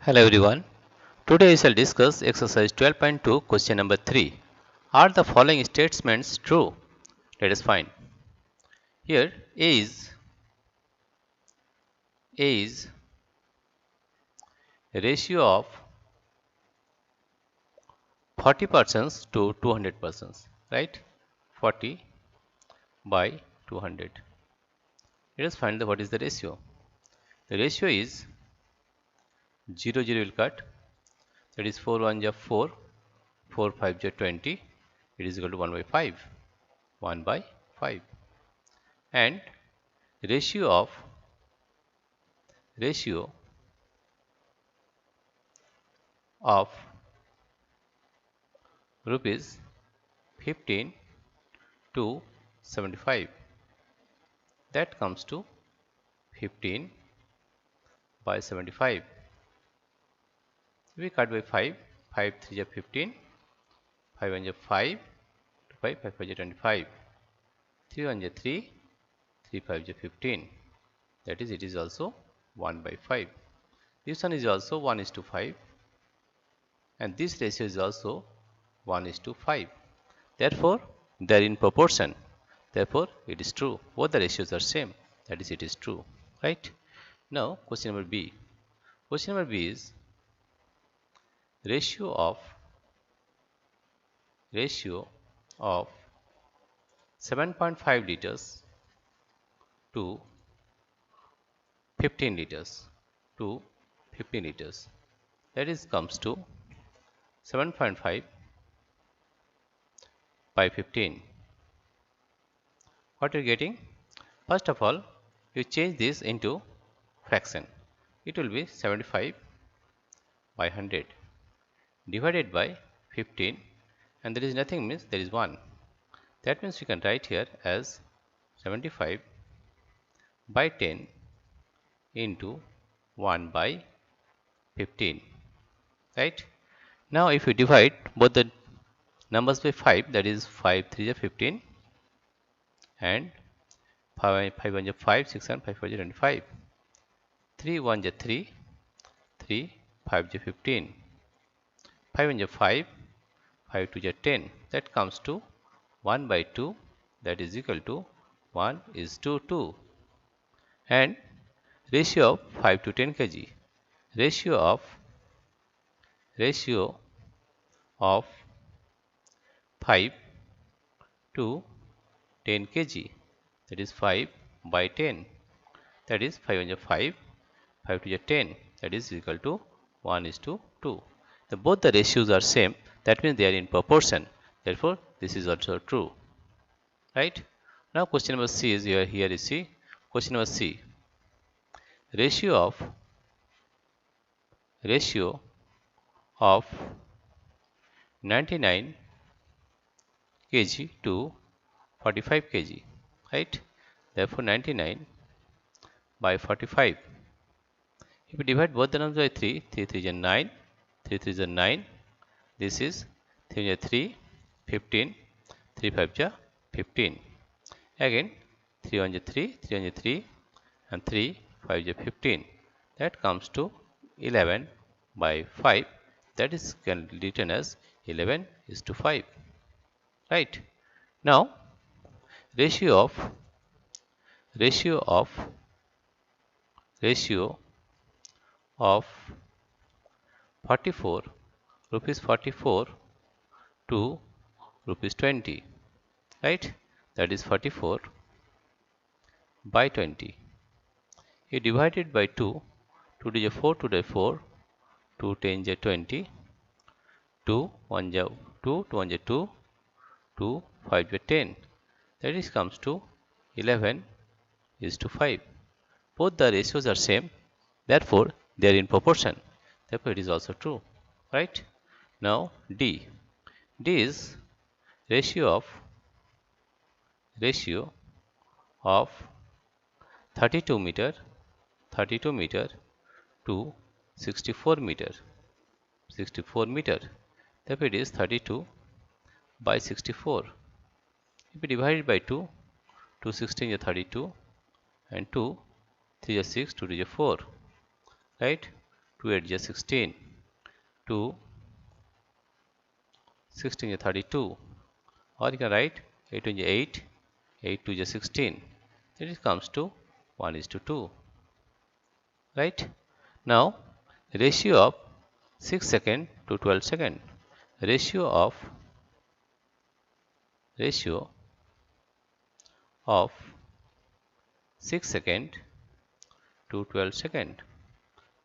Hello everyone. Today we shall discuss exercise 12.2 question number 3. Are the following statements true? Let us find. Here A is ratio of 40% to 200%, right? 40 by 200. Let us find what is the ratio. The ratio is 0 0 will cut, that is 4 1 is 4, 4 5 is 20, it is equal to 1 by 5, 1 by 5. And ratio of rupees 15 to 75, that comes to 15 by 75. We cut by 5, 5 3 is 15, 5 1 is 5, 5 5 5 is 25, 3 1 is 3, 3 5 is 15, that is it is also 1 by 5. This one is also 1 is to 5, and this ratio is also 1 is to 5. Therefore, they are in proportion. Therefore, it is true. Both the ratios are same. That is, it is true. Right? Now, question number B. Question number B is ratio of 7.5 liters to 15 liters to 15 liters. That is comes to 7.5 by 15. What you are getting? First of all, you change this into fraction. It will be 75 by 100 divided by 15, and there is nothing means there is 1. That means we can write here as 75 by 10 into 1 by 15. Right? Now if you divide both the numbers by 5, that is 5 3 is 15, and 5 1 is 5, 6 and 5 4 is 25, 3 1 is 3, 3 5 is 15, 5 1 is 5, 5 2 is 10, that comes to 1 by 2, that is equal to 1 is to 2. And ratio of 5 to 10 kg. Ratio of 5 to 10 kg, that is 5 by 10, that is 5 1 is 5, 5 2 is 10, that is equal to 1 is to 2. Both the ratios are same, that means they are in proportion. Therefore, this is also true. Right? Now question number C is here is C. Question number C. Ratio of 99 kg to 45 kg. Right? Therefore 99 by 45. If we divide both the numbers by 3, 3 3 is 9, 3 3 is 9. This is 3 is 3, 15, 3 5 is 15. Again 3 1 is 3, 3 1 is 3, and 3 5 is 15. That comes to 11 by 5. That is can written as 11 is to 5. Right? Now ratio of ratio of 44 rupees 44 to rupees 20, right? That is 44 by 20. You divide it by 2, 2 is 4, 2 is 4, 2 10 is 20, 2 1 is 2, 2 1 is 2, 2 5 is 10. That is comes to 11 is to 5. Both the ratios are same, therefore they are in proportion. Therefore it is also true. Right? Now D. D is ratio of 32 meter to 64 meter. Therefore it is 32 by 64. If we divide it by 2, 2 16 is 32, and 2 3 is 6, 2 is 4. Right? 2 8 is 16, 2 16 is 32, or you can write 8 1 is 8, 8 2 is 16. Then it comes to 1 is to 2, right? Now ratio of 6 second to 12 second, ratio of 6 second to 12 second,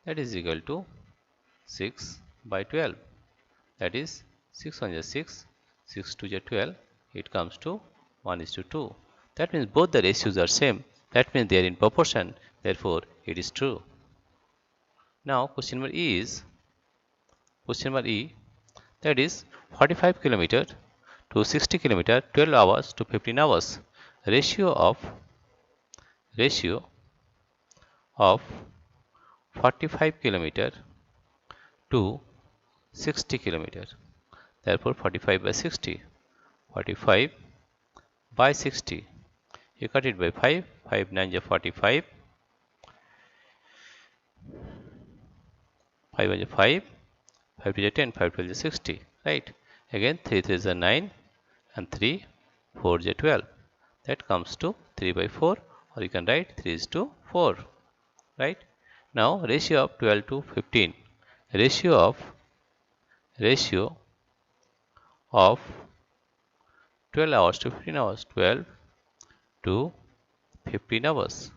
that is equal to 6 by 12, that is 6 1 is 6, 6 2 is 12, it comes to 1 is to 2. That means both the ratios are same, that means they are in proportion, therefore it is true. Now question number E, that is 45 kilometer to 60 kilometer, 12 hours to 15 hours. Ratio of 45 kilometer to 60 kilometer. Therefore 45 by 60, 45 by 60. You cut it by 5, 5 9 is 45, 5 1 is 5, 5 2 is 10, 5 12 is 60, right? Again 3 3 is 9 and 3 4 is 12. That comes to 3 by 4, or you can write 3 is to 4, right? Now ratio of 12 to 15, ratio of 12 hours to 15 hours, 12 to 15 hours,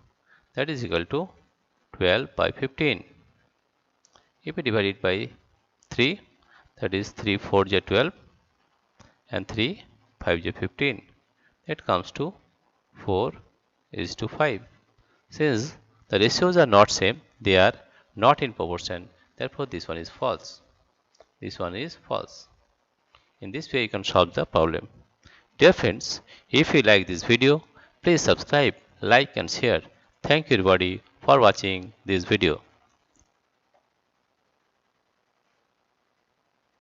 that is equal to 12 by 15. If we divide it by 3, that is 3 4 is 12 and 3 5 is 15, that comes to 4 is to 5. Since the ratios are not same, they are not in proportion, therefore this one is false. This one is false. In this way you can solve the problem. Dear friends, if you like this video, please subscribe, like and share. Thank you everybody for watching this video.